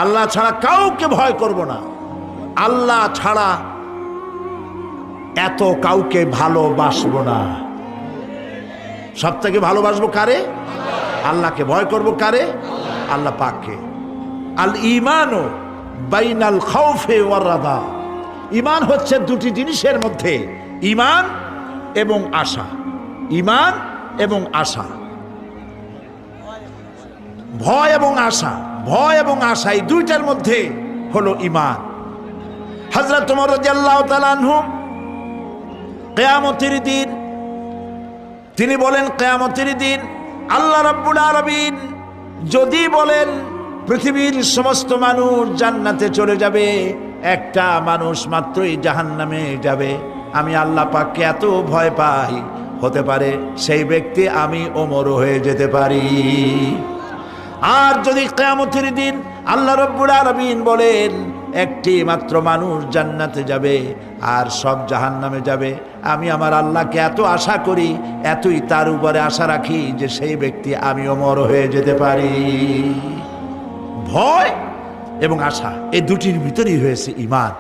আল্লাহ ছাড়া কাউকে ভয় করব না, আল্লাহ ছাড়া এত কাউকে ভালোবাসবো না। সব থেকে ভালোবাসবো কারে? আল্লাহকে। ভয় করব কারে? আল্লাহ পাককে। আল ঈমানু বাইনাল খাউফি ওয়ার রাদা। ঈমান হচ্ছে দুটি জিনিসের মধ্যে, ঈমান এবং আশা। ঈমান এবং আশা, ভয় এবং আশা। ভয় এবং আশা এই দুইটার মধ্যে হলো ঈমান। হযরত ওমর রাদিয়াল্লাহু তাআলা আনহু কিয়ামতের দিন তিনি বলেন, কিয়ামতের দিন আল্লাহ রাব্বুল আলামিন যদি বলেন পৃথিবীর সমস্ত মানুষ জান্নাতে চলে যাবে, একটা মানুষ মাত্রই জাহান্নামে যাবে, আমি আল্লাহ পাককে এত ভয় পাই, হতে পারে সেই ব্যক্তি আমি ওমর হয়ে যেতে পারি। আর যদি কিয়ামতের দিন আল্লাহ রাব্বুল আলামিন বলেন একটি মাত্র মানুষ জান্নাতে যাবে আর সব জাহান্নামে যাবে, আমি আমার আল্লাহকে এত আশা করি, এতই তার উপরে আশা রাখি যে সেই ব্যক্তি আমি ওমর হয়ে যেতে পারি। ভয় এবং আশা এই দুটির ভিতরেই হয়েছে ঈমান।